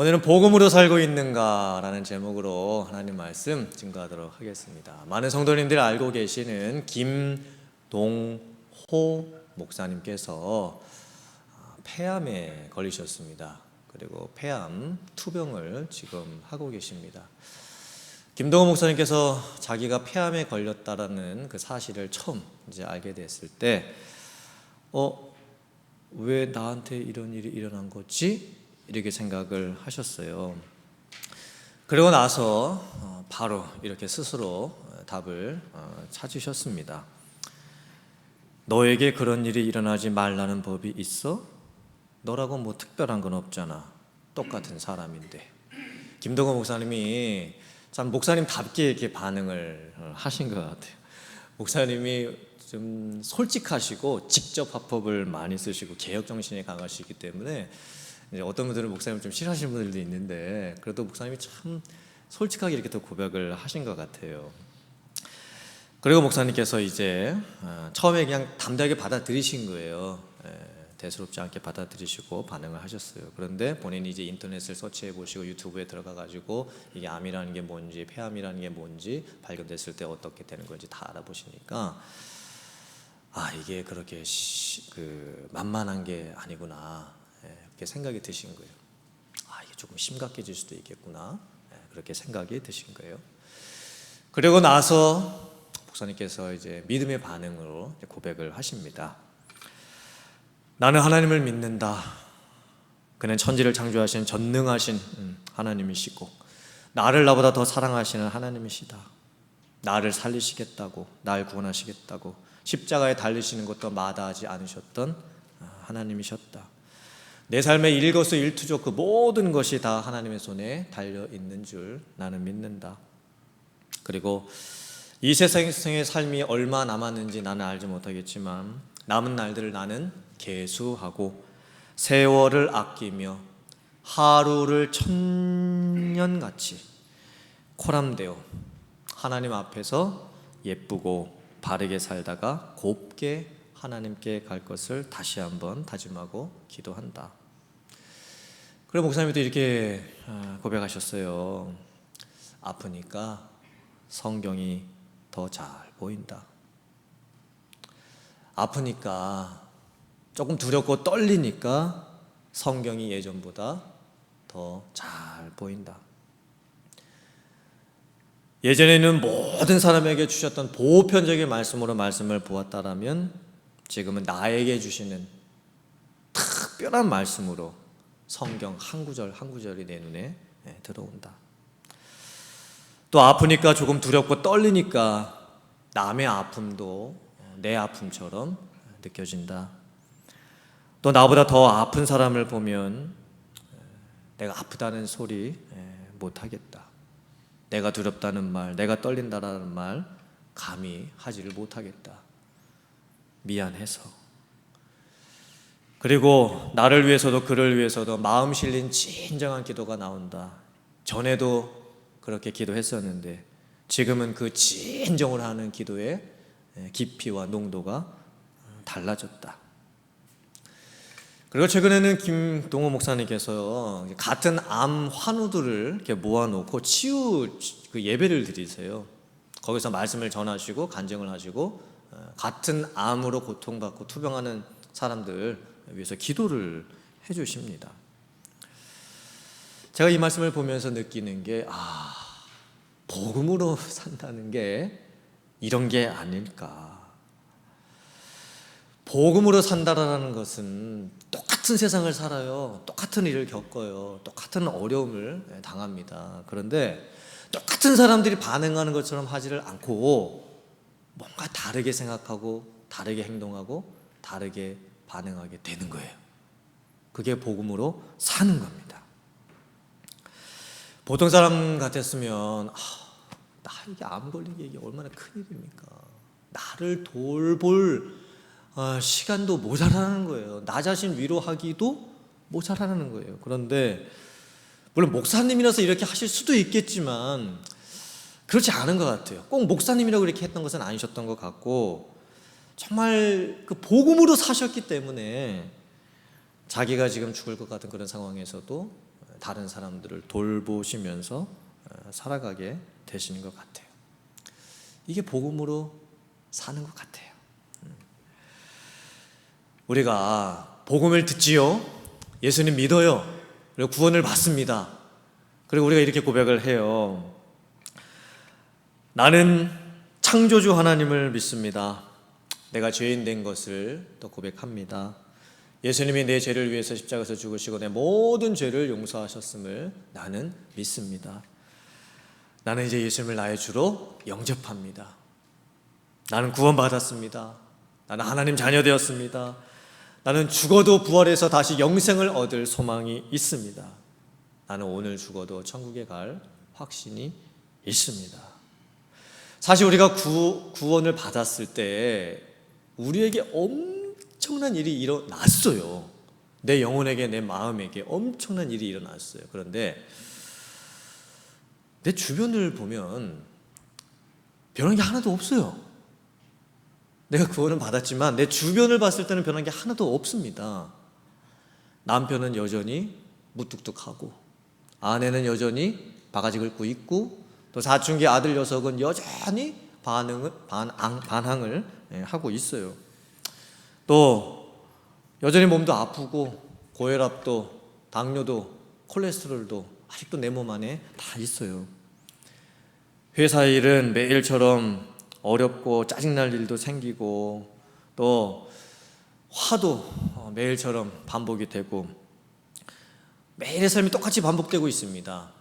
오늘은 복음으로 살고 있는가라는 제목으로 하나님 말씀 증거하도록 하겠습니다. 많은 성도님들이 알고 계시는 김동호 목사님께서 폐암에 걸리셨습니다. 그리고 폐암 투병을 지금 하고 계십니다. 김동호 목사님께서 자기가 폐암에 걸렸다라는 그 사실을 처음 이제 알게 됐을 때, 왜 나한테 이런 일이 일어난 거지? 이렇게 생각을 하셨어요. 그러고 나서 바로 이렇게 스스로 답을 찾으셨습니다. 너에게 그런 일이 일어나지 말라는 법이 있어? 너라고 뭐 특별한 건 없잖아. 똑같은 사람인데. 김동호 목사님이 참 목사님답게 이렇게 반응을 하신 것 같아요. 목사님이 좀 솔직하시고 직접 화법을 많이 쓰시고 개혁 정신이 강하시기 때문에 이제 어떤 분들은 목사님을 좀 싫어하시는 분들도 있는데, 그래도 목사님이 참 솔직하게 이렇게 또 고백을 하신 것 같아요. 그리고 목사님께서 이제 처음에 그냥 담대하게 받아들이신 거예요. 대수롭지 않게 받아들이시고 반응을 하셨어요. 그런데 본인이 이제 인터넷을 서치해 보시고 유튜브에 들어가 가지고 이게 암이라는 게 뭔지, 폐암이라는 게 뭔지 발견됐을 때 어떻게 되는 건지 다 알아보시니까 이게 그렇게 만만한 게 아니구나, 그렇게 생각이 드신 거예요. 이게 조금 심각해질 수도 있겠구나, 그렇게 생각이 드신 거예요. 그리고 나서 목사님께서 이제 믿음의 반응으로 고백을 하십니다. 나는 하나님을 믿는다. 그는 천지를 창조하신 전능하신 하나님이시고 나를 나보다 더 사랑하시는 하나님이시다. 나를 살리시겠다고, 날 구원하시겠다고 십자가에 달리시는 것도 마다하지 않으셨던 하나님이셨다. 내 삶의 일거수일투족 그 모든 것이 다 하나님의 손에 달려있는 줄 나는 믿는다. 그리고 이 세상의 삶이 얼마 남았는지 나는 알지 못하겠지만 남은 날들을 나는 계수하고 세월을 아끼며 하루를 천년같이 코람되어 하나님 앞에서 예쁘고 바르게 살다가 곱게 하나님께 갈 것을 다시 한번 다짐하고 기도한다. 그리고 목사님도 이렇게 고백하셨어요. 아프니까 성경이 더 잘 보인다. 아프니까 조금 두렵고 떨리니까 성경이 예전보다 더 잘 보인다. 예전에는 모든 사람에게 주셨던 보편적인 말씀으로 말씀을 보았다라면 지금은 나에게 주시는 특별한 말씀으로 성경 한 구절 한 구절이 내 눈에 들어온다. 또 아프니까 조금 두렵고 떨리니까 남의 아픔도 내 아픔처럼 느껴진다. 또 나보다 더 아픈 사람을 보면 내가 아프다는 소리 못하겠다. 내가 두렵다는 말, 내가 떨린다라는 말 감히 하지를 못하겠다. 미안해서. 그리고 나를 위해서도 그를 위해서도 마음 실린 진정한 기도가 나온다. 전에도 그렇게 기도했었는데 지금은 그 진정을 하는 기도의 깊이와 농도가 달라졌다. 그리고 최근에는 김동호 목사님께서 같은 암 환우들을 이렇게 모아놓고 치유 그 예배를 드리세요. 거기서 말씀을 전하시고 간증을 하시고 같은 암으로 고통받고 투병하는 사람들 위해서 기도를 해주십니다. 제가 이 말씀을 보면서 느끼는 게 복음으로 산다는 게 이런 게 아닐까. 복음으로 산다라는 것은 똑같은 세상을 살아요. 똑같은 일을 겪어요. 똑같은 어려움을 당합니다. 그런데 똑같은 사람들이 반응하는 것처럼 하지를 않고 뭔가 다르게 생각하고 다르게 행동하고 다르게 반응하게 되는 거예요. 그게 복음으로 사는 겁니다. 보통 사람 같았으면 나 이게 암 걸린 게 이게 얼마나 큰일입니까? 나를 돌볼 시간도 모자라는 거예요. 나 자신 위로하기도 모자라는 거예요. 그런데 물론 목사님이라서 이렇게 하실 수도 있겠지만 그렇지 않은 것 같아요. 꼭 목사님이라고 이렇게 했던 것은 아니셨던 것 같고 정말 그 복음으로 사셨기 때문에 자기가 지금 죽을 것 같은 그런 상황에서도 다른 사람들을 돌보시면서 살아가게 되시는 것 같아요. 이게 복음으로 사는 것 같아요. 우리가 복음을 듣지요, 예수님 믿어요, 그리고 구원을 받습니다. 그리고 우리가 이렇게 고백을 해요. 나는 창조주 하나님을 믿습니다. 내가 죄인 된 것을 또 고백합니다. 예수님이 내 죄를 위해서 십자가에서 죽으시고 내 모든 죄를 용서하셨음을 나는 믿습니다. 나는 이제 예수님을 나의 주로 영접합니다. 나는 구원받았습니다. 나는 하나님 자녀 되었습니다. 나는 죽어도 부활해서 다시 영생을 얻을 소망이 있습니다. 나는 오늘 죽어도 천국에 갈 확신이 있습니다. 사실 우리가 구원을 받았을 때 우리에게 엄청난 일이 일어났어요. 내 영혼에게, 내 마음에게 엄청난 일이 일어났어요. 그런데 내 주변을 보면 변한 게 하나도 없어요. 내가 구원을 받았지만 내 주변을 봤을 때는 변한 게 하나도 없습니다. 남편은 여전히 무뚝뚝하고, 아내는 여전히 바가지 긁고 있고, 또 사춘기 아들 녀석은 여전히 반항을 하고 있어요. 또 여전히 몸도 아프고 고혈압도 당뇨도 콜레스테롤도 아직도 내 몸 안에 다 있어요. 회사 일은 매일처럼 어렵고 짜증날 일도 생기고, 또 화도 매일처럼 반복이 되고, 매일의 삶이 똑같이 반복되고 있습니다.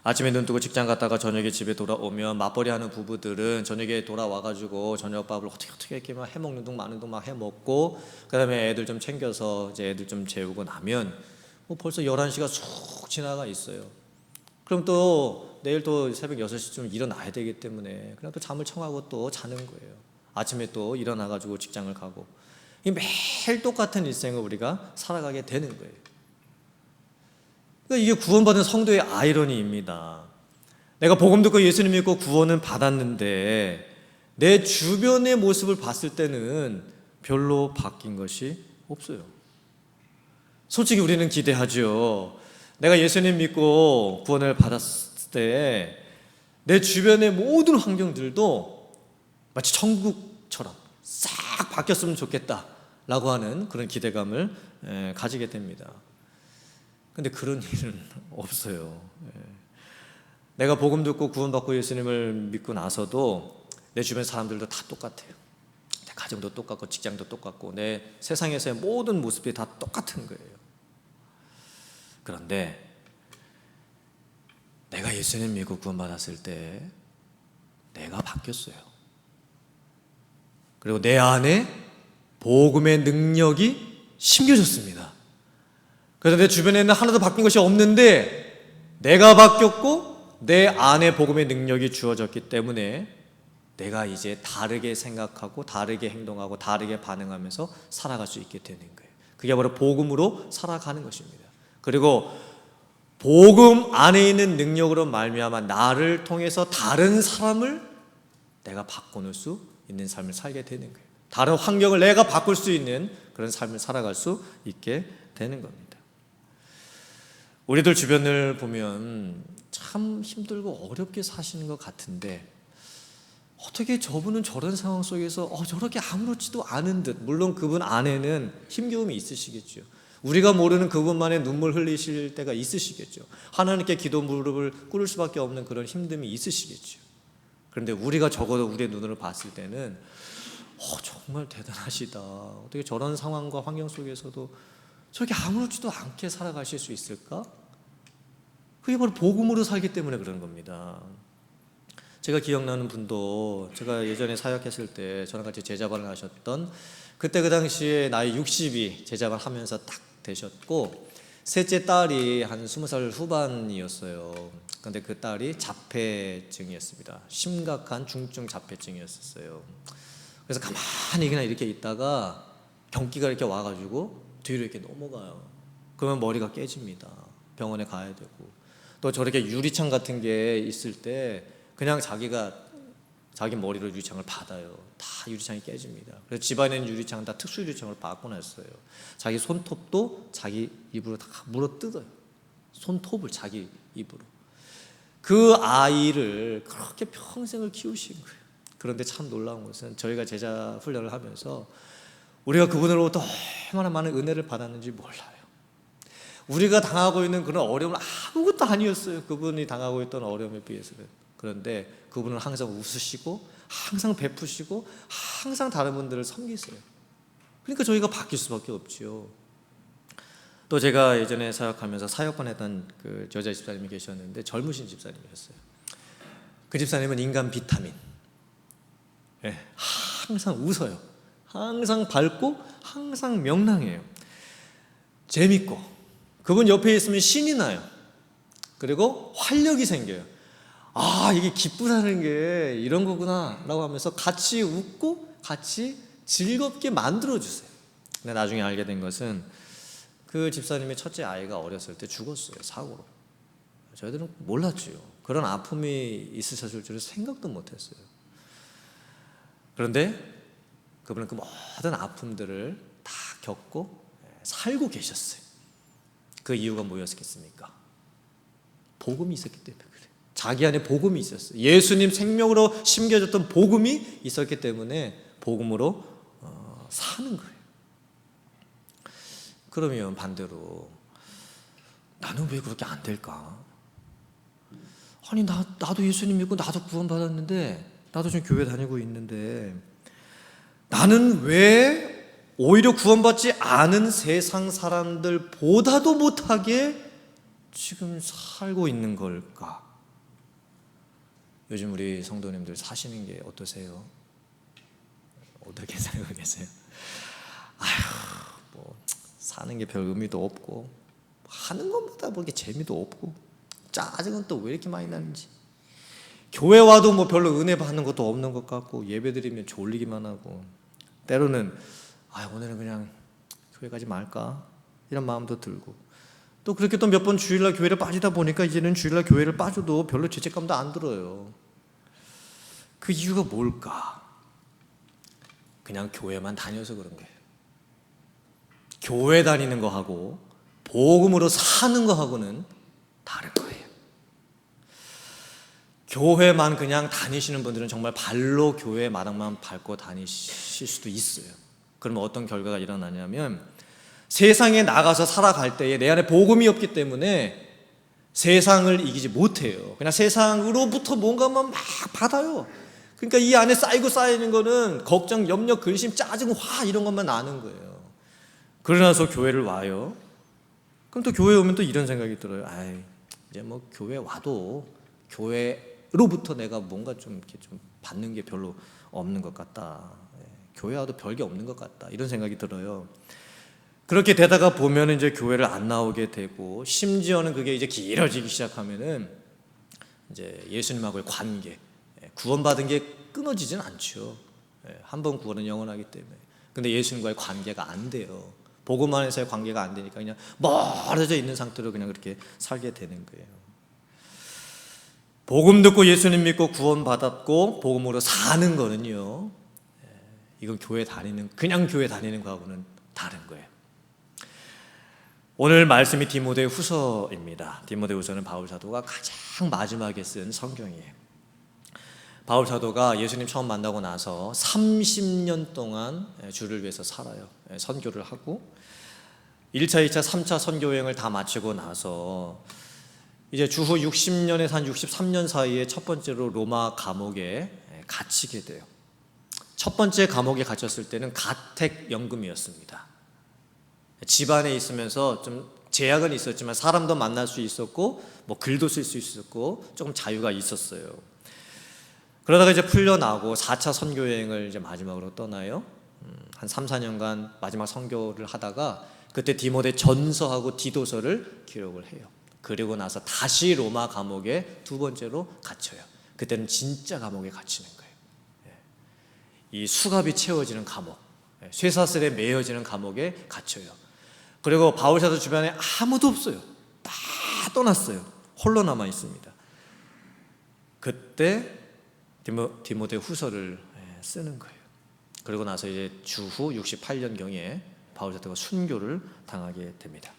아침에 눈 뜨고 직장 갔다가 저녁에 집에 돌아오면 맞벌이 하는 부부들은 저녁에 돌아와가지고 저녁밥을 어떻게 이렇게 막 해먹는 둥 마는 둥 막 해먹고, 그 다음에 애들 좀 챙겨서 이제 애들 좀 재우고 나면 벌써 11시가 쑥 지나가 있어요. 그럼 또 내일 또 새벽 6시쯤 일어나야 되기 때문에 그냥 또 잠을 청하고 또 자는 거예요. 아침에 또 일어나가지고 직장을 가고, 이 매일 똑같은 일생을 우리가 살아가게 되는 거예요. 그러니까 이게 구원받은 성도의 아이러니입니다. 내가 복음 듣고 예수님 믿고 구원은 받았는데 내 주변의 모습을 봤을 때는 별로 바뀐 것이 없어요. 솔직히 우리는 기대하죠. 내가 예수님 믿고 구원을 받았을 때 내 주변의 모든 환경들도 마치 천국처럼 싹 바뀌었으면 좋겠다라고 하는 그런 기대감을 가지게 됩니다. 근데 그런 일은 없어요. 내가 복음 듣고 구원받고 예수님을 믿고 나서도 내 주변 사람들도 다 똑같아요. 내 가정도 똑같고 직장도 똑같고 내 세상에서의 모든 모습이 다 똑같은 거예요. 그런데 내가 예수님 믿고 구원받았을 때 내가 바뀌었어요. 그리고 내 안에 복음의 능력이 심겨졌습니다. 그래서 내 주변에는 하나도 바뀐 것이 없는데 내가 바뀌었고 내 안에 복음의 능력이 주어졌기 때문에 내가 이제 다르게 생각하고 다르게 행동하고 다르게 반응하면서 살아갈 수 있게 되는 거예요. 그게 바로 복음으로 살아가는 것입니다. 그리고 복음 안에 있는 능력으로 말미암아 나를 통해서 다른 사람을 내가 바꿔놓을 수 있는 삶을 살게 되는 거예요. 다른 환경을 내가 바꿀 수 있는 그런 삶을 살아갈 수 있게 되는 겁니다. 우리들 주변을 보면 참 힘들고 어렵게 사시는 것 같은데 어떻게 저분은 저런 상황 속에서 저렇게 아무렇지도 않은 듯, 물론 그분 안에는 힘겨움이 있으시겠죠. 우리가 모르는 그분만의 눈물 흘리실 때가 있으시겠죠. 하나님께 기도 무릎을 꿇을 수밖에 없는 그런 힘듦이 있으시겠죠. 그런데 우리가 적어도 우리의 눈으로 봤을 때는 정말 대단하시다. 어떻게 저런 상황과 환경 속에서도 저렇게 아무렇지도 않게 살아가실 수 있을까? 그게 바로 복음으로 살기 때문에 그런 겁니다. 제가 기억나는 분도, 제가 예전에 사역했을 때 저랑 같이 제자반을 하셨던, 그때 그 당시에 나이 60이 제자반 하면서 딱 되셨고 셋째 딸이 한 20살 후반이었어요. 그런데 그 딸이 자폐증이었습니다. 심각한 중증 자폐증이었어요. 그래서 가만히 그냥 이렇게 있다가 경기가 이렇게 와가지고 뒤로 이렇게 넘어가요. 그러면 머리가 깨집니다. 병원에 가야 되고, 또 저렇게 유리창 같은 게 있을 때 그냥 자기 머리로 유리창을 받아요. 다 유리창이 깨집니다. 그래서 집안에 있는 유리창은 다 특수 유리창으로 바꿔놨어요. 자기 손톱도 자기 입으로 다 물어 뜯어요. 손톱을 자기 입으로. 그 아이를 그렇게 평생을 키우신 거예요. 그런데 참 놀라운 것은 저희가 제자 훈련을 하면서 우리가 그분으로부터 얼마나 많은 은혜를 받았는지 몰라요. 우리가 당하고 있는 그런 어려움은 아무것도 아니었어요. 그분이 당하고 있던 어려움에 비해서는. 그런데 그분은 항상 웃으시고 항상 베푸시고 항상 다른 분들을 섬기세요. 그러니까 저희가 바뀔 수밖에 없지요. 또 제가 예전에 사역하면서 사역반 했던 그 여자 집사님이 계셨는데 젊으신 집사님이었어요. 그 집사님은 인간 비타민. 네, 항상 웃어요. 항상 밝고 항상 명랑해요. 재밌고 그분 옆에 있으면 신이 나요. 그리고 활력이 생겨요. 아, 이게 기쁘다는 게 이런 거구나 라고 하면서 같이 웃고 같이 즐겁게 만들어주세요. 근데 나중에 알게 된 것은 그 집사님의 첫째 아이가 어렸을 때 죽었어요. 사고로. 저희들은 몰랐지요. 그런 아픔이 있으셨을 줄은 생각도 못했어요. 그런데 그분은 그 모든 아픔들을 다 겪고 살고 계셨어요. 그 이유가 뭐였겠습니까? 복음이 있었기 때문에 그래요. 자기 안에 복음이 있었어요. 예수님 생명으로 심겨졌던 복음이 있었기 때문에 복음으로 사는 거예요. 그러면 반대로 나는 왜 그렇게 안 될까? 아니 나도 예수님 믿고 나도 구원받았는데 나도 지금 교회 다니고 있는데 나는 왜 오히려 구원받지 않은 세상 사람들보다도 못하게 지금 살고 있는 걸까? 요즘 우리 성도님들 사시는 게 어떠세요? 어떻게 살고 계세요? 뭐 사는 게 별 의미도 없고 하는 것보다 뭐 이렇게 재미도 없고 짜증은 또 왜 이렇게 많이 나는지 교회 와도 뭐 별로 은혜 받는 것도 없는 것 같고 예배 드리면 졸리기만 하고 때로는 오늘은 그냥 교회 가지 말까 이런 마음도 들고 또 그렇게 또 몇 번 주일날 교회를 빠지다 보니까 이제는 주일날 교회를 빠져도 별로 죄책감도 안 들어요. 그 이유가 뭘까? 그냥 교회만 다녀서 그런 거예요. 교회 다니는 거하고 복음으로 사는 거하고는 다른 거예요. 교회만 그냥 다니시는 분들은 정말 발로 교회 마당만 밟고 다니실 수도 있어요. 그러면 어떤 결과가 일어나냐면 세상에 나가서 살아갈 때에 내 안에 복음이 없기 때문에 세상을 이기지 못해요. 그냥 세상으로부터 뭔가만 막 받아요. 그러니까 이 안에 쌓이는 거는 걱정, 염려, 근심, 짜증, 화 이런 것만 나는 거예요. 그러나서 교회를 와요. 그럼 또 교회 오면 또 이런 생각이 들어요. 이제 뭐 교회 와도 교회로부터 내가 뭔가 좀 이렇게 좀 받는 게 별로 없는 것 같다. 교회 와도 별게 없는 것 같다. 이런 생각이 들어요. 그렇게 되다가 보면 이제 교회를 안 나오게 되고 심지어는 그게 이제 길어지기 시작하면은 이제 예수님하고의 관계, 구원받은 게 끊어지진 않죠. 한 번 구원은 영원하기 때문에. 근데 예수님과의 관계가 안 돼요. 복음 안에서의 관계가 안 되니까 그냥 멀어져 있는 상태로 그냥 그렇게 살게 되는 거예요. 복음 듣고 예수님 믿고 구원받았고 복음으로 사는 거는요, 이건 그냥 교회 다니는 거하고는 다른 거예요. 오늘 말씀이 디모데 후서입니다. 디모데 후서는 바울 사도가 가장 마지막에 쓴 성경이에요. 바울 사도가 예수님 처음 만나고 나서 30년 동안 주를 위해서 살아요. 선교를 하고 1차, 2차, 3차 선교 여행을 다 마치고 나서 이제 주후 60년에서 한 63년 사이에 첫 번째로 로마 감옥에 갇히게 돼요. 첫 번째 감옥에 갇혔을 때는 가택연금이었습니다. 집안에 있으면서 좀 제약은 있었지만 사람도 만날 수 있었고 뭐 글도 쓸 수 있었고 조금 자유가 있었어요. 그러다가 이제 풀려나고 4차 선교 여행을 이제 마지막으로 떠나요. 한 3, 4년간 마지막 선교를 하다가 그때 디모데 전서하고 디도서를 기록을 해요. 그리고 나서 다시 로마 감옥에 두 번째로 갇혀요. 그때는 진짜 감옥에 갇히는 거예요. 이 수갑이 채워지는 감옥, 쇠사슬에 매여지는 감옥에 갇혀요. 그리고 바울 사도 주변에 아무도 없어요. 다 떠났어요. 홀로 남아 있습니다. 그때 디모데 후서를 쓰는 거예요. 그리고 나서 이제 주후 68년경에 바울 사도가 순교를 당하게 됩니다.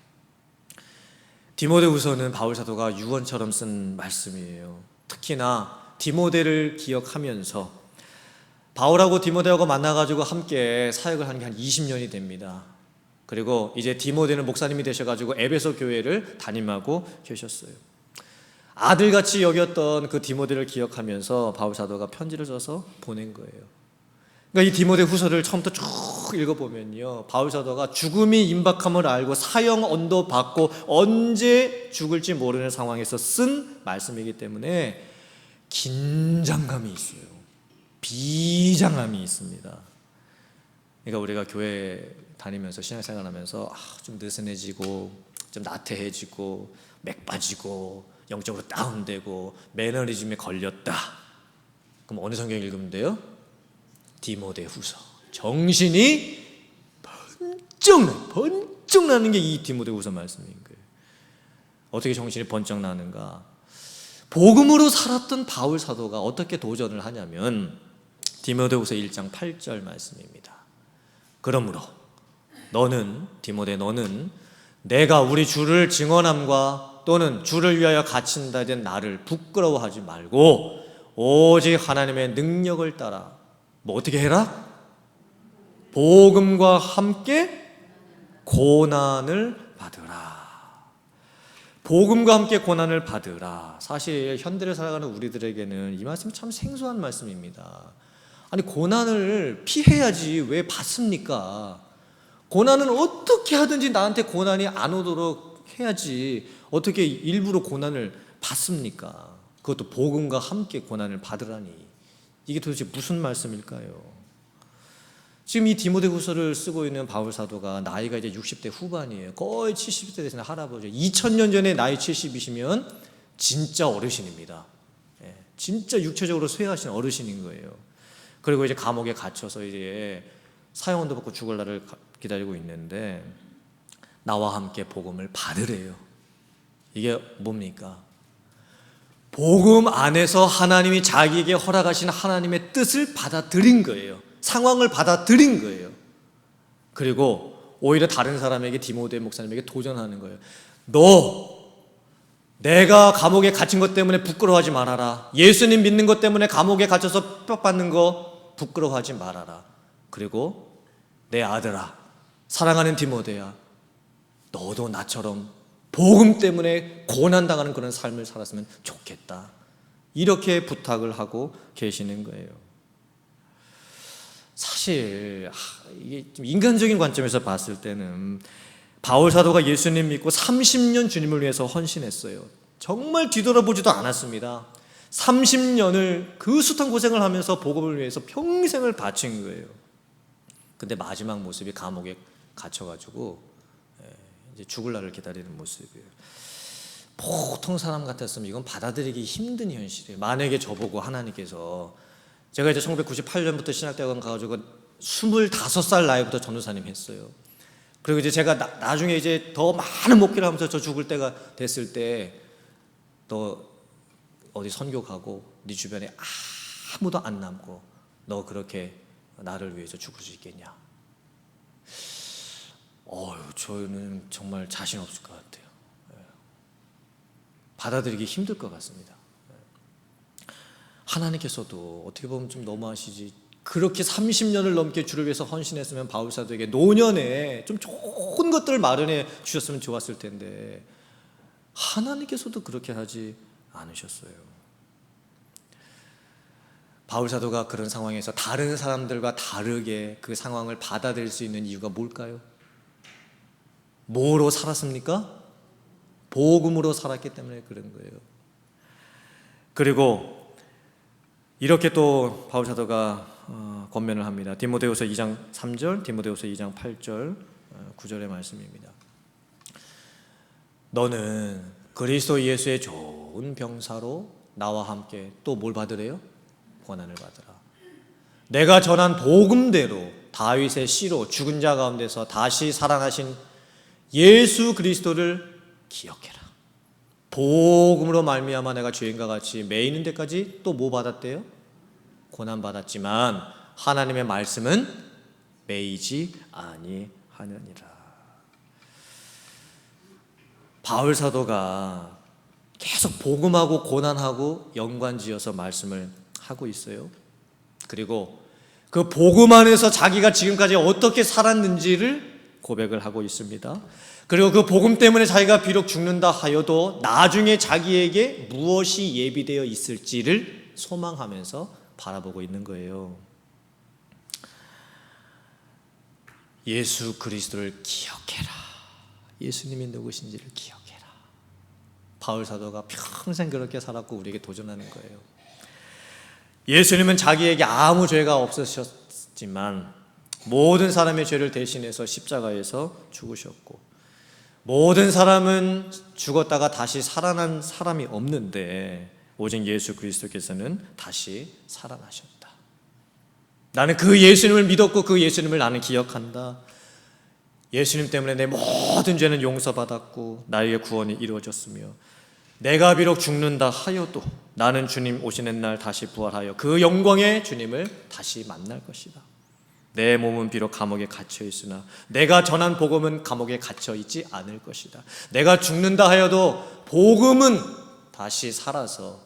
디모데후서는 바울 사도가 유언처럼 쓴 말씀이에요. 특히나 디모데를 기억하면서 바울하고 디모데하고 만나가지고 함께 사역을 한 게 한 20년이 됩니다. 그리고 이제 디모데는 목사님이 되셔가지고 에베소 교회를 담임하고 계셨어요. 아들같이 여겼던 그 디모데를 기억하면서 바울 사도가 편지를 써서 보낸 거예요. 그러니까 이 디모데 후서를 처음부터 쭉 읽어보면요, 바울 사도가 죽음이 임박함을 알고 사형 언도 받고 언제 죽을지 모르는 상황에서 쓴 말씀이기 때문에 긴장감이 있어요. 비장함이 있습니다. 그러니까 우리가 교회 다니면서 신앙생활하면서 좀 느슨해지고 좀 나태해지고 맥 빠지고 영적으로 다운되고 매너리즘에 걸렸다. 그럼 어느 성경 읽으면 돼요? 디모데후서. 정신이 번쩍 나는 게 이 디모데후서 말씀인 거예요. 어떻게 정신이 번쩍 나는가? 복음으로 살았던 바울 사도가 어떻게 도전을 하냐면 디모데후서 1장 8절 말씀입니다. 그러므로 너는, 디모데 너는 내가 우리 주를 증언함과 또는 주를 위하여 갇힌다 된 나를 부끄러워하지 말고 오직 하나님의 능력을 따라 뭐 어떻게 해라? 복음과 함께 고난을 받으라. 복음과 함께 고난을 받으라. 사실 현대를 살아가는 우리들에게는 이 말씀이 참 생소한 말씀입니다. 아니, 고난을 피해야지 왜 받습니까? 고난은 어떻게 하든지 나한테 고난이 안 오도록 해야지 어떻게 일부러 고난을 받습니까? 그것도 복음과 함께 고난을 받으라니. 이게 도대체 무슨 말씀일까요? 지금 이 디모데후서를 쓰고 있는 바울 사도가 나이가 이제 60대 후반이에요. 거의 70대 되시는 할아버지. 2000년 전에 나이 70이시면 진짜 어르신입니다. 진짜 육체적으로 쇠하신 어르신인 거예요. 그리고 이제 감옥에 갇혀서 이제 사형원도 받고 죽을 날을 기다리고 있는데 나와 함께 복음을 받으래요. 이게 뭡니까? 복음 안에서 하나님이 자기에게 허락하신 하나님의 뜻을 받아들인 거예요. 상황을 받아들인 거예요. 그리고 오히려 다른 사람에게, 디모데 목사님에게 도전하는 거예요. 너, 내가 감옥에 갇힌 것 때문에 부끄러워하지 말아라. 예수님 믿는 것 때문에 감옥에 갇혀서 핍박받는 거 부끄러워하지 말아라. 그리고 내 아들아, 사랑하는 디모데야, 너도 나처럼 복음 때문에 고난당하는 그런 삶을 살았으면 좋겠다. 이렇게 부탁을 하고 계시는 거예요. 사실 이게 좀 인간적인 관점에서 봤을 때는 바울 사도가 예수님 믿고 30년 주님을 위해서 헌신했어요. 정말 뒤돌아보지도 않았습니다. 30년을 그 숱한 고생을 하면서 복음을 위해서 평생을 바친 거예요. 근데 마지막 모습이 감옥에 갇혀가지고 이제 죽을 날을 기다리는 모습이에요. 보통 사람 같았으면 이건 받아들이기 힘든 현실이에요. 만약에 저보고 하나님께서, 제가 이제 1998년부터 신학대학원 가가지고 25살 나이부터 전도사님 했어요. 그리고 이제 제가 나중에 이제 더 많은 목회를 하면서 저 죽을 때가 됐을 때, 너 어디 선교 가고 네 주변에 아무도 안 남고 너 그렇게 나를 위해서 죽을 수 있겠냐? 저는 정말 자신 없을 것 같아요. 받아들이기 힘들 것 같습니다. 하나님께서도 어떻게 보면 좀 너무하시지, 그렇게 30년을 넘게 주를 위해서 헌신했으면 바울 사도에게 노년에 좀 좋은 것들을 마련해 주셨으면 좋았을 텐데 하나님께서도 그렇게 하지 않으셨어요. 바울 사도가 그런 상황에서 다른 사람들과 다르게 그 상황을 받아들일 수 있는 이유가 뭘까요? 뭐로 살았습니까? 복음으로 살았기 때문에 그런 거예요. 그리고 이렇게 또 바울 사도가 권면을 합니다. 디모데후서 2장 3절, 디모데후서 2장 8절, 9절의 말씀입니다. 너는 그리스도 예수의 좋은 병사로 나와 함께 또 뭘 받으래요? 고난을 받으라. 내가 전한 복음대로 다윗의 씨로 죽은 자 가운데서 다시 살아나신 예수 그리스도를 기억해라. 복음으로 말미암아 내가 죄인과 같이 매이는 데까지 또 뭐 받았대요? 고난 받았지만 하나님의 말씀은 매이지 아니하느니라. 바울 사도가 계속 복음하고 고난하고 연관지어서 말씀을 하고 있어요. 그리고 그 복음 안에서 자기가 지금까지 어떻게 살았는지를 고백을 하고 있습니다. 그리고 그 복음 때문에 자기가 비록 죽는다 하여도 나중에 자기에게 무엇이 예비되어 있을지를 소망하면서 바라보고 있는 거예요. 예수 그리스도를 기억해라. 예수님이 누구신지를 기억해라. 바울 사도가 평생 그렇게 살았고 우리에게 도전하는 거예요. 예수님은 자기에게 아무 죄가 없으셨지만 모든 사람의 죄를 대신해서 십자가에서 죽으셨고, 모든 사람은 죽었다가 다시 살아난 사람이 없는데 오직 예수 그리스도께서는 다시 살아나셨다. 나는 그 예수님을 믿었고 그 예수님을 나는 기억한다. 예수님 때문에 내 모든 죄는 용서받았고 나에게 구원이 이루어졌으며, 내가 비록 죽는다 하여도 나는 주님 오시는 날 다시 부활하여 그 영광의 주님을 다시 만날 것이다. 내 몸은 비록 감옥에 갇혀 있으나 내가 전한 복음은 감옥에 갇혀 있지 않을 것이다. 내가 죽는다 하여도 복음은 다시 살아서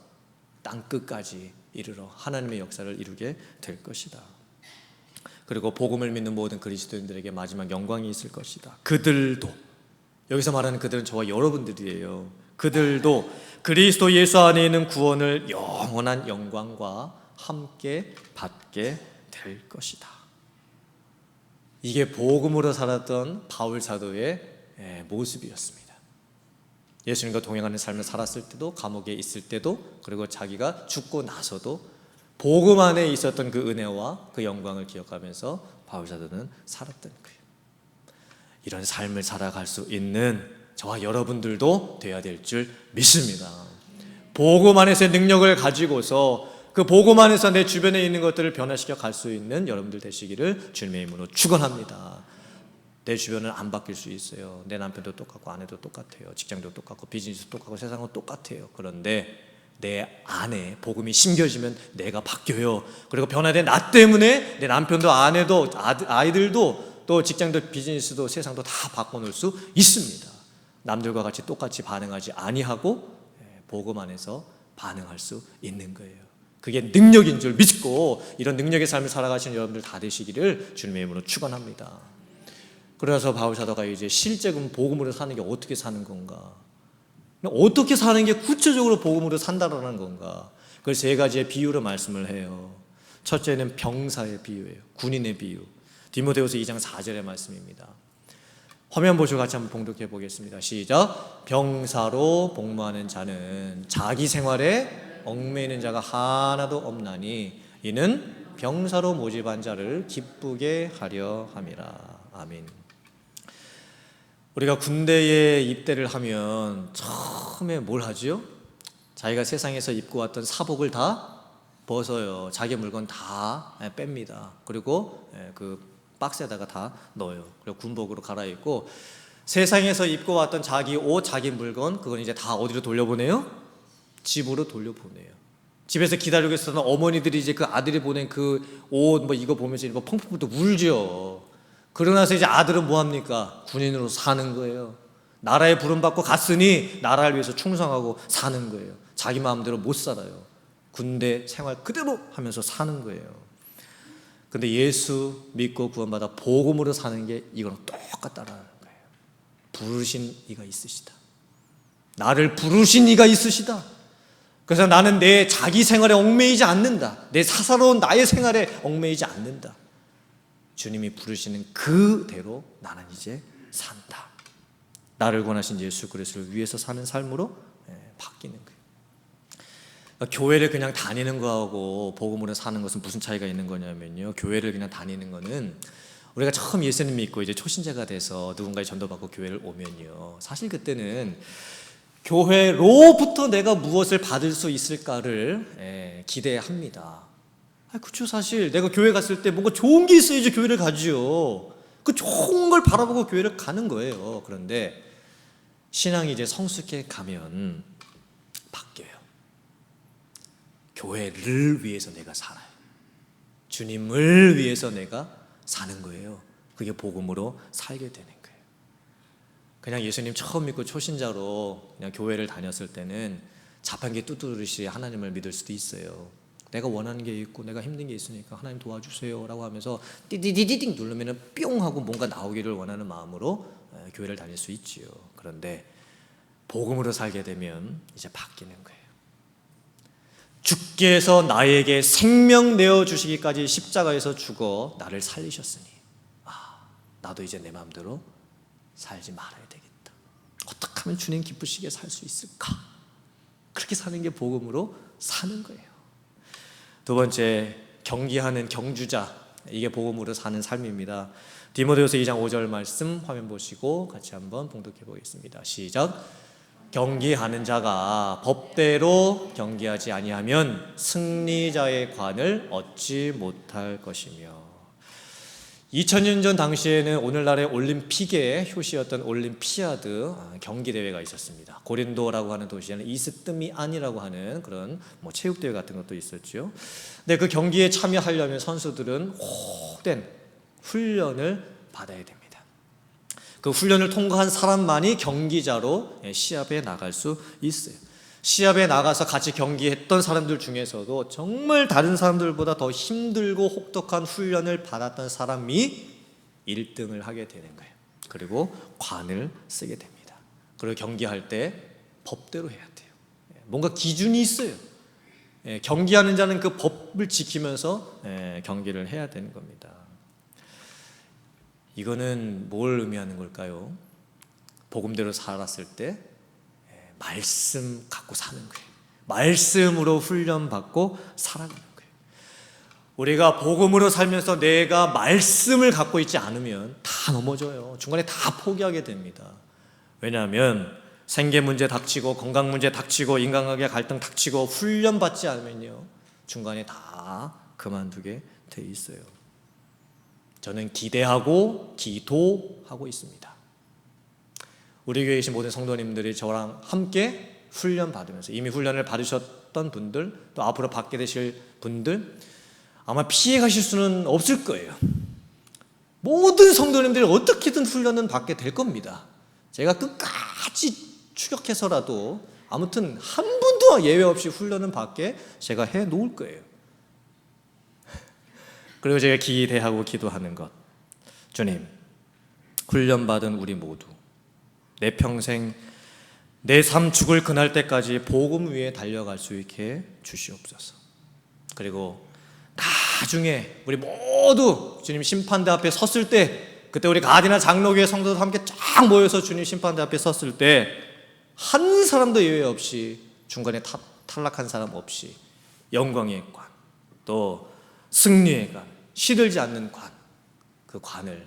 땅 끝까지 이르러 하나님의 역사를 이루게 될 것이다. 그리고 복음을 믿는 모든 그리스도인들에게 마지막 영광이 있을 것이다. 그들도, 여기서 말하는 그들은 저와 여러분들이에요. 그들도 그리스도 예수 안에 있는 구원을 영원한 영광과 함께 받게 될 것이다. 이게 복음으로 살았던 바울 사도의 모습이었습니다. 예수님과 동행하는 삶을 살았을 때도, 감옥에 있을 때도, 그리고 자기가 죽고 나서도 복음 안에 있었던 그 은혜와 그 영광을 기억하면서 바울 사도는 살았던 거예요. 이런 삶을 살아갈 수 있는 저와 여러분들도 되어야 될 줄 믿습니다. 복음 안에서의 능력을 가지고서 그 복음 안에서 내 주변에 있는 것들을 변화시켜 갈 수 있는 여러분들 되시기를 주님의 이름으로 축원합니다. 내 주변은 안 바뀔 수 있어요. 내 남편도 똑같고 아내도 똑같아요. 직장도 똑같고 비즈니스도 똑같고 세상은 똑같아요. 그런데 내 안에 복음이 심겨지면 내가 바뀌어요. 그리고 변화된 나 때문에 내 남편도 아내도 아이들도 또 직장도 비즈니스도 세상도 다 바꿔놓을 수 있습니다. 남들과 같이 똑같이 반응하지 아니하고 복음 안에서 반응할 수 있는 거예요. 그게 능력인 줄 믿고 이런 능력의 삶을 살아가시는 여러분들 다 되시기를 주님의 이름으로 축원합니다. 그래서 바울 사도가 이제 실제 복음으로 사는 게 어떻게 사는 건가, 어떻게 사는 게 구체적으로 복음으로 산다라는 건가, 그걸 세 가지의 비유로 말씀을 해요. 첫째는 병사의 비유예요. 군인의 비유. 디모데후서 2장 4절의 말씀입니다. 화면 보시고 같이 한번 봉독해 보겠습니다. 시작. 병사로 복무하는 자는 자기 생활에 얽매이는 자가 하나도 없나니 이는 병사로 모집한 자를 기쁘게 하려 함이라. 아멘. 우리가 군대에 입대를 하면 처음에 뭘 하죠? 자기가 세상에서 입고 왔던 사복을 다 벗어요. 자기 물건 다 뺍니다. 그리고 그 박스에다가 다 넣어요. 그리고 군복으로 갈아입고 세상에서 입고 왔던 자기 옷, 자기 물건, 그건 이제 다 어디로 돌려보내요? 집으로 돌려보내요. 집에서 기다리고 있었던 어머니들이 이제 그 아들이 보낸 그 옷 이거 보면서 펑펑 또 울죠. 그러고 나서 이제 아들은 뭐 합니까? 군인으로 사는 거예요. 나라에 부름받고 갔으니 나라를 위해서 충성하고 사는 거예요. 자기 마음대로 못 살아요. 군대 생활 그대로 하면서 사는 거예요. 근데 예수 믿고 구원받아 복음으로 사는 게 이거랑 똑같다라는 거예요. 부르신 이가 있으시다. 나를 부르신 이가 있으시다. 그래서 나는 내 자기 생활에 얽매이지 않는다. 내 사사로운 나의 생활에 얽매이지 않는다. 주님이 부르시는 그대로 나는 이제 산다. 나를 권하신 예수 그리스도를 위해서 사는 삶으로 바뀌는 거예요. 그러니까 교회를 그냥 다니는 거하고 복음으로 사는 것은 무슨 차이가 있는 거냐면요, 교회를 그냥 다니는 거는 우리가 처음 예수님 믿고 이제 초신자가 돼서 누군가의 전도받고 교회를 오면요, 사실 그때는 교회로부터 내가 무엇을 받을 수 있을까를 기대합니다. 그렇죠. 사실 내가 교회 갔을 때 뭔가 좋은 게 있어야지 교회를 가지요. 그 좋은 걸 바라보고 교회를 가는 거예요. 그런데 신앙이 이제 성숙해 가면 바뀌어요. 교회를 위해서 내가 살아요. 주님을 위해서 내가 사는 거예요. 그게 복음으로 살게 되는 거예요. 그냥 예수님 처음 믿고 초신자로 그냥 교회를 다녔을 때는 자판기 뚜뚜듯이 하나님을 믿을 수도 있어요. 내가 원하는 게 있고 내가 힘든 게 있으니까 하나님 도와주세요 라고 하면서 띠디디디딩 누르면 뿅 하고 뭔가 나오기를 원하는 마음으로 교회를 다닐 수 있지요. 그런데 복음으로 살게 되면 이제 바뀌는 거예요. 주께서 나에게 생명 내어주시기까지 십자가에서 죽어 나를 살리셨으니 나도 이제 내 마음대로 살지 말아야 되겠다. 어떻게 하면 주님 기쁘시게 살 수 있을까? 그렇게 사는 게 복음으로 사는 거예요. 두 번째, 경기하는 경주자. 이게 복음으로 사는 삶입니다. 디모데후서 2장 5절 말씀 화면 보시고 같이 한번 봉독해 보겠습니다. 시작. 경기하는 자가 법대로 경기하지 아니하면 승리자의 관을 얻지 못할 것이며. 2000년 전 당시에는 오늘날의 올림픽의 효시였던 올림피아드 경기대회가 있었습니다. 고린도라고 하는 도시에는 이스트미안이라고 하는 그런 체육대회 같은 것도 있었죠. 근데 그 경기에 참여하려면 선수들은 호된 훈련을 받아야 됩니다. 그 훈련을 통과한 사람만이 경기자로 시합에 나갈 수 있어요. 시합에 나가서 같이 경기했던 사람들 중에서도 정말 다른 사람들보다 더 힘들고 혹독한 훈련을 받았던 사람이 1등을 하게 되는 거예요. 그리고 관을 쓰게 됩니다. 그리고 경기할 때 법대로 해야 돼요. 뭔가 기준이 있어요. 경기하는 자는 그 법을 지키면서 경기를 해야 되는 겁니다. 이거는 뭘 의미하는 걸까요? 복음대로 살았을 때 말씀 갖고 사는 거예요. 말씀으로 훈련받고 살아가는 거예요. 우리가 복음으로 살면서 내가 말씀을 갖고 있지 않으면 다 넘어져요. 중간에 다 포기하게 됩니다. 왜냐하면 생계 문제 닥치고 건강 문제 닥치고 인간관계 갈등 닥치고 훈련받지 않으면요 중간에 다 그만두게 돼 있어요. 저는 기대하고 기도하고 있습니다. 우리 교회에 계신 모든 성도님들이 저랑 함께 훈련 받으면서 이미 훈련을 받으셨던 분들 또 앞으로 받게 되실 분들 아마 피해 가실 수는 없을 거예요. 모든 성도님들이 어떻게든 훈련은 받게 될 겁니다. 제가 끝까지 추격해서라도 아무튼 한 분도 예외 없이 훈련은 받게 제가 해 놓을 거예요. 그리고 제가 기대하고 기도하는 것, 주님 훈련받은 우리 모두 내 평생 내 삶 죽을 그날 때까지 복음 위에 달려갈 수 있게 주시옵소서. 그리고 나중에 우리 모두 주님 심판대 앞에 섰을 때 그때 우리 가디나 장로교회 성도들 함께 쫙 모여서 주님 심판대 앞에 섰을 때 한 사람도 예외 없이 중간에 탈락한 사람 없이 영광의 관 또 승리의 관 시들지 않는 관 그 관을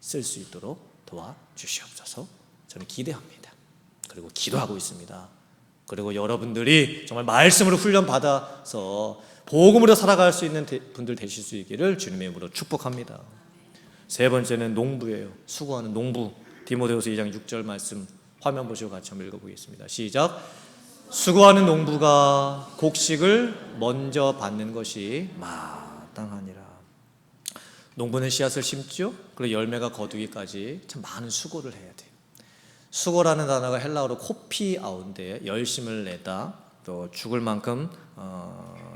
쓸 수 있도록 도와주시옵소서. 저는 기대합니다. 그리고 기도하고 있습니다. 그리고 여러분들이 정말 말씀으로 훈련받아서 복음으로 살아갈 수 있는 분들 되실 수 있기를 주님의 이름으로 축복합니다. 세 번째는 농부예요. 수고하는 농부. 디모데후서 2장 6절 말씀 화면 보시고 같이 한번 읽어보겠습니다. 시작. 수고하는 농부가 곡식을 먼저 받는 것이 마땅하니라. 농부는 씨앗을 심죠. 그리고 열매가 거두기까지 참 많은 수고를 해야 돼요. 수고라는 단어가 헬라어로 코피아우인데 열심을 내다 또 죽을 만큼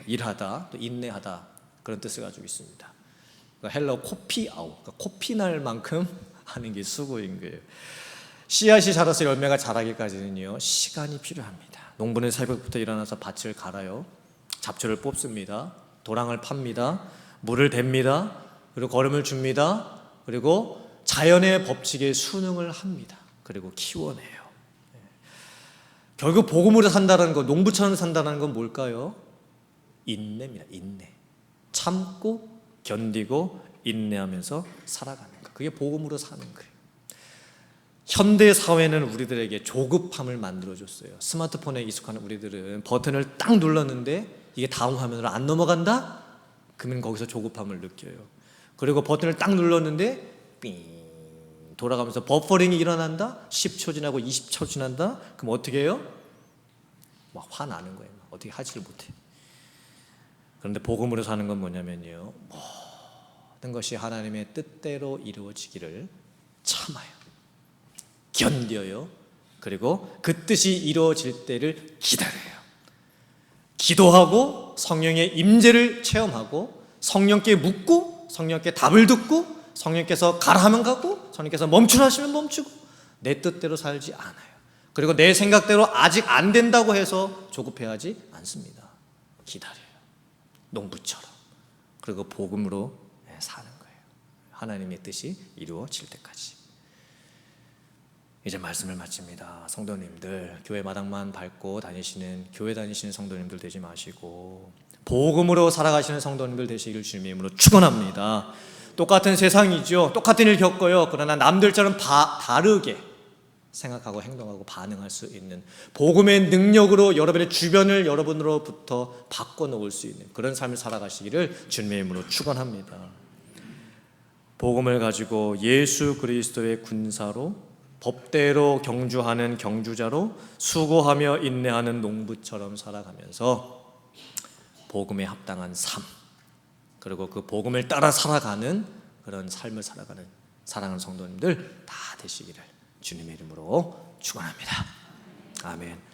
일하다 또 인내하다 그런 뜻을 가지고 있습니다. 그러니까 헬라어 코피아우 그러니까 코피 날 만큼 하는 게 수고인 거예요. 씨앗이 자라서 열매가 자라기까지는요 시간이 필요합니다. 농부는 새벽부터 일어나서 밭을 갈아요. 잡초를 뽑습니다. 도랑을 팝니다. 물을 댑니다. 그리고 거름을 줍니다. 그리고 자연의 법칙에 순응을 합니다. 그리고 키워내요. 결국 복음으로 산다는 것, 농부처럼 산다는 건 뭘까요? 인내입니다. 인내. 참고 견디고 인내하면서 살아가는 것. 그게 복음으로 사는 거예요. 현대 사회는 우리들에게 조급함을 만들어줬어요. 스마트폰에 익숙한 우리들은 버튼을 딱 눌렀는데 이게 다음 화면으로 안 넘어간다? 그러면 거기서 조급함을 느껴요. 그리고 버튼을 딱 눌렀는데 삥 돌아가면서 버퍼링이 일어난다? 10초 지나고 20초 지난다? 그럼 어떻게 해요? 막 화나는 거예요. 어떻게 하지를 못해. 그런데 복음으로 사는 건 뭐냐면요 모든 것이 하나님의 뜻대로 이루어지기를 참아요. 견뎌요. 그리고 그 뜻이 이루어질 때를 기다려요. 기도하고 성령의 임재를 체험하고 성령께 묻고 성령께 답을 듣고 성령께서 가라 하면 가고 성령께서 멈추라 하시면 멈추고 내 뜻대로 살지 않아요. 그리고 내 생각대로 아직 안 된다고 해서 조급해하지 않습니다. 기다려요. 농부처럼. 그리고 복음으로 사는 거예요. 하나님의 뜻이 이루어질 때까지. 이제 말씀을 마칩니다. 성도님들, 교회 마당만 밟고 다니시는 교회 다니시는 성도님들 되지 마시고 복음으로 살아가시는 성도님들 되시길 주님의 이름으로 축원합니다. 똑같은 세상이죠. 똑같은 일 겪어요. 그러나 남들처럼 다르게 생각하고 행동하고 반응할 수 있는 복음의 능력으로 여러분의 주변을 여러분으로부터 바꿔놓을 수 있는 그런 삶을 살아가시기를 주님의 이름으로 축원합니다. 복음을 가지고 예수 그리스도의 군사로 법대로 경주하는 경주자로 수고하며 인내하는 농부처럼 살아가면서 복음에 합당한 삶 그리고 그 복음을 따라 살아가는 그런 삶을 살아가는 사랑하는 성도님들 다 되시기를 주님의 이름으로 축원합니다. 아멘.